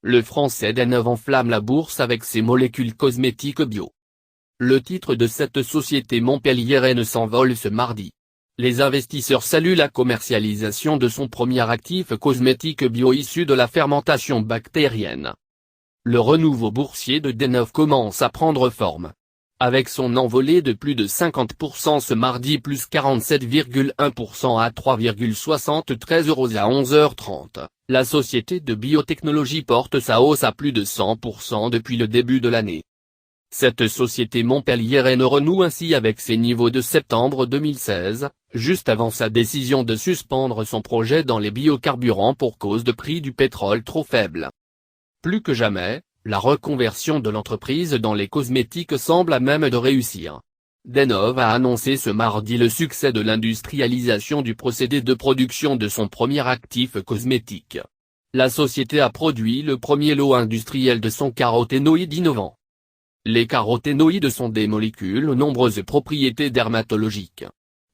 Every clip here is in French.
Le français Denov enflamme la bourse avec ses molécules cosmétiques bio. Le titre de cette société montpelliéraine s'envole ce mardi. Les investisseurs saluent la commercialisation de son premier actif cosmétique bio issu de la fermentation bactérienne. Le renouveau boursier de Denov commence à prendre forme. Avec son envolée de plus de 50% ce mardi plus 47,1% à 3,73 € à 11h30, la société de biotechnologie porte sa hausse à plus de 100% depuis le début de l'année. Cette société montpelliéraine renoue ainsi avec ses niveaux de septembre 2016, juste avant sa décision de suspendre son projet dans les biocarburants pour cause de prix du pétrole trop faible. Plus que jamais, la reconversion de l'entreprise dans les cosmétiques semble à même de réussir. Denov a annoncé ce mardi le succès de l'industrialisation du procédé de production de son premier actif cosmétique. La société a produit le premier lot industriel de son caroténoïde innovant. Les caroténoïdes sont des molécules aux nombreuses propriétés dermatologiques.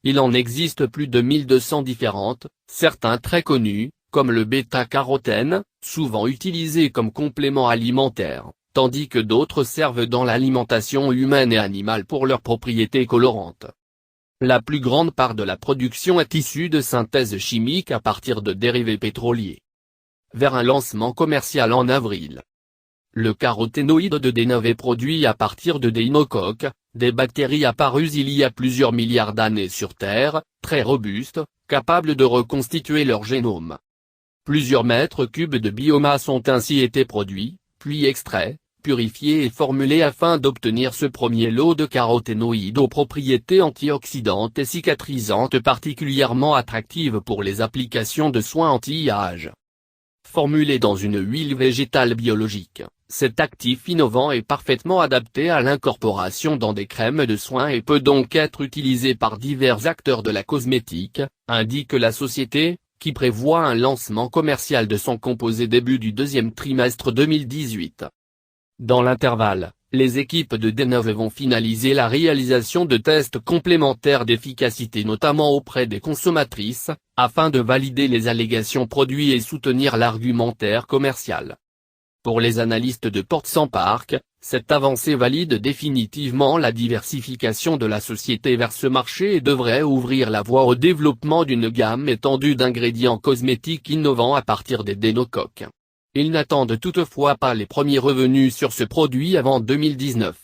Il en existe plus de 1200 différentes, certains très connus, comme le bêta-carotène, souvent utilisé comme complément alimentaire, tandis que d'autres servent dans l'alimentation humaine et animale pour leurs propriétés colorantes. La plus grande part de la production est issue de synthèse chimique à partir de dérivés pétroliers. Vers un lancement commercial en avril. Le caroténoïde de Denov est produit à partir de déinocoques, des bactéries apparues il y a plusieurs milliards d'années sur Terre, très robustes, capables de reconstituer leur génome. Plusieurs mètres cubes de biomasse ont ainsi été produits, puis extraits, purifiés et formulés afin d'obtenir ce premier lot de caroténoïdes aux propriétés antioxydantes et cicatrisantes particulièrement attractives pour les applications de soins anti-âge. Formulé dans une huile végétale biologique, cet actif innovant est parfaitement adapté à l'incorporation dans des crèmes de soins et peut donc être utilisé par divers acteurs de la cosmétique, indique la société, qui prévoit un lancement commercial de son composé début du deuxième trimestre 2018. Dans l'intervalle, les équipes de Denov vont finaliser la réalisation de tests complémentaires d'efficacité notamment auprès des consommatrices, afin de valider les allégations produits et soutenir l'argumentaire commercial. Pour les analystes de Portsan Park, cette avancée valide définitivement la diversification de la société vers ce marché et devrait ouvrir la voie au développement d'une gamme étendue d'ingrédients cosmétiques innovants à partir des déinocoques. Ils n'attendent toutefois pas les premiers revenus sur ce produit avant 2019.